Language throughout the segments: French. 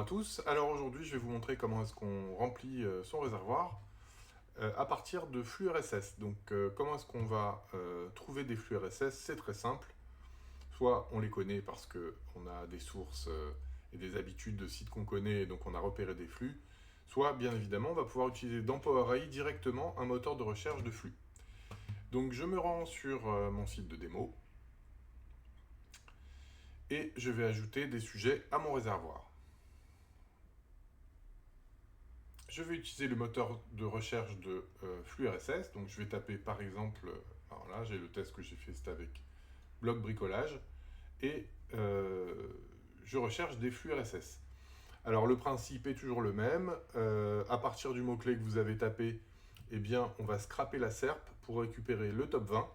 à tous. Alors aujourd'hui, je vais vous montrer comment est-ce qu'on remplit son réservoir à partir de flux RSS. Donc comment est-ce qu'on va trouver des flux RSS? C'est très simple. Soit on les connaît parce qu'on a des sources et des habitudes de sites qu'on connaît, et donc on a repéré des flux. Soit, bien évidemment, on va pouvoir utiliser dans Power AI directement un moteur de recherche de flux. Donc je me rends sur mon site de démo et je vais ajouter des sujets à mon réservoir. Je vais utiliser le moteur de recherche de flux RSS. Donc je vais taper par exemple, alors là j'ai le test que j'ai fait, c'est avec bloc bricolage, et je recherche des flux RSS. Alors le principe est toujours le même. À partir du mot-clé que vous avez tapé, eh bien on va scraper la SERP pour récupérer le top 20.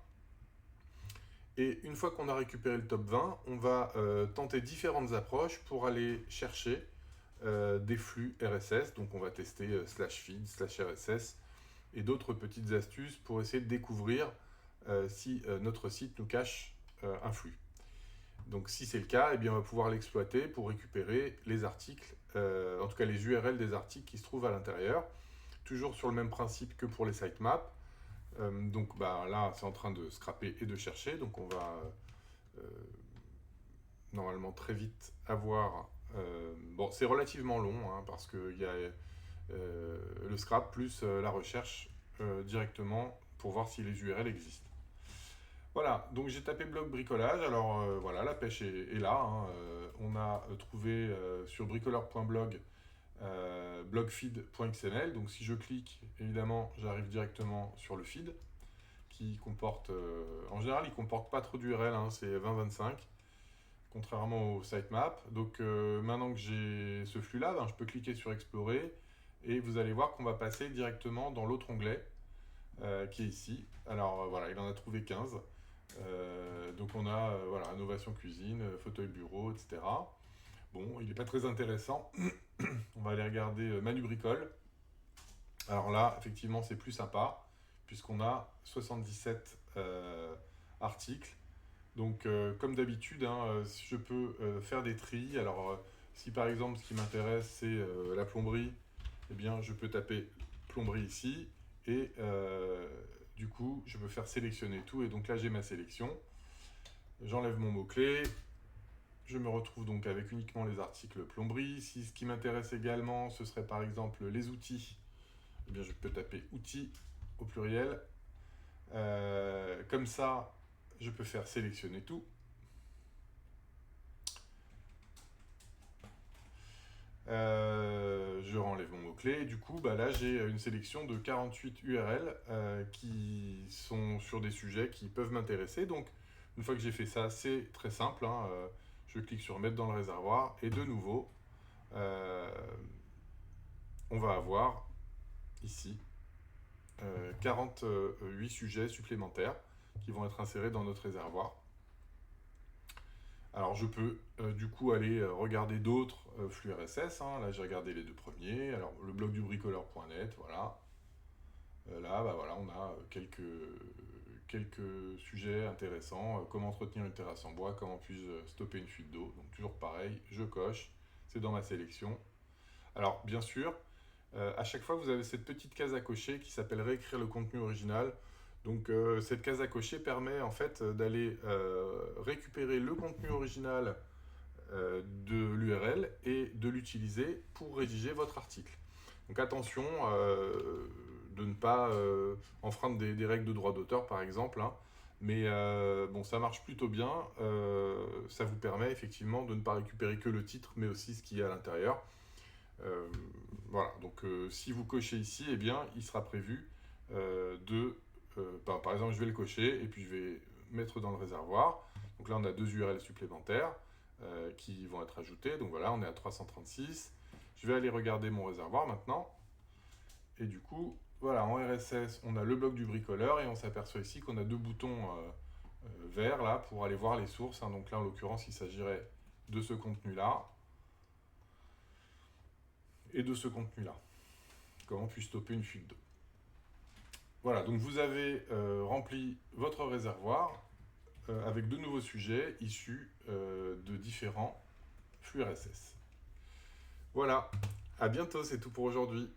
Et une fois qu'on a récupéré le top 20, on va tenter différentes approches pour aller chercher des flux RSS. Donc on va tester /feed, /RSS et d'autres petites astuces pour essayer de découvrir si notre site nous cache un flux. Donc si c'est le cas, eh bien, on va pouvoir l'exploiter pour récupérer les articles, en tout cas les URL des articles qui se trouvent à l'intérieur. Toujours sur le même principe que pour les sitemaps. Donc là, c'est en train de scraper et de chercher. Donc on va normalement très vite avoir... bon, c'est relativement long, hein, parce qu'il y a le scrap plus la recherche directement pour voir si les URL existent. Voilà, donc j'ai tapé bloc bricolage. Alors voilà, la pêche est là, hein. On a trouvé sur bricoleur.blog blogfeed.xml. Donc si je clique, évidemment, j'arrive directement sur le feed qui comporte, en général, il comporte pas trop d'URL, hein, c'est 20-25, contrairement au sitemap. Donc maintenant que j'ai ce flux-là, je peux cliquer sur Explorer et vous allez voir qu'on va passer directement dans l'autre onglet qui est ici. Alors voilà, il en a trouvé 15. Donc on a voilà, innovation cuisine, fauteuil bureau, etc. Bon, il n'est pas très intéressant. On va aller regarder Manu Bricole. Alors là, effectivement, c'est plus sympa, puisqu'on a 77 articles. Donc, comme d'habitude, hein, je peux faire des tris. Alors, si par exemple, ce qui m'intéresse, c'est la plomberie, eh bien, je peux taper plomberie ici. Et du coup, je peux faire sélectionner tout. Et donc là, j'ai ma sélection. J'enlève mon mot-clé. Je me retrouve donc avec uniquement les articles plomberie. Si ce qui m'intéresse également, ce serait par exemple les outils, eh bien, je peux taper outils au pluriel. Comme ça, je peux faire sélectionner tout. Je renlève mon mot-clé. Du coup, là, j'ai une sélection de 48 URL qui sont sur des sujets qui peuvent m'intéresser. Donc, une fois que j'ai fait ça, c'est très simple, hein, je clique sur mettre dans le réservoir et de nouveau, on va avoir ici 48 sujets supplémentaires qui vont être insérés dans notre réservoir. Alors je peux du coup aller regarder d'autres flux RSS, hein. Là j'ai regardé les deux premiers. Alors le blog du bricoleur.net, voilà. Là voilà, on a quelques sujets intéressants. Comment entretenir une terrasse en bois, comment puis-je stopper une fuite d'eau. Donc toujours pareil, je coche, c'est dans ma sélection. Alors bien sûr, à chaque fois vous avez cette petite case à cocher qui s'appelle réécrire le contenu original. Donc cette case à cocher permet en fait d'aller récupérer le contenu original de l'URL et de l'utiliser pour rédiger votre article. Donc attention de ne pas enfreindre des règles de droit d'auteur par exemple, hein. Mais bon, ça marche plutôt bien. Ça vous permet effectivement de ne pas récupérer que le titre, mais aussi ce qu'il y a à l'intérieur. Voilà, donc si vous cochez ici, eh bien, il sera prévu par exemple, je vais le cocher et puis je vais mettre dans le réservoir. Donc là, on a 2 URL supplémentaires qui vont être ajoutées. Donc voilà, on est à 336. Je vais aller regarder mon réservoir maintenant. Et du coup, voilà, en RSS, on a le bloc du bricoleur et on s'aperçoit ici qu'on a 2 boutons verts là pour aller voir les sources, hein. Donc là, en l'occurrence, il s'agirait de ce contenu-là et de ce contenu-là. Comment puis-je stopper une fuite d'eau? Voilà, donc vous avez rempli votre réservoir avec de nouveaux sujets issus de différents flux RSS. Voilà, à bientôt, c'est tout pour aujourd'hui.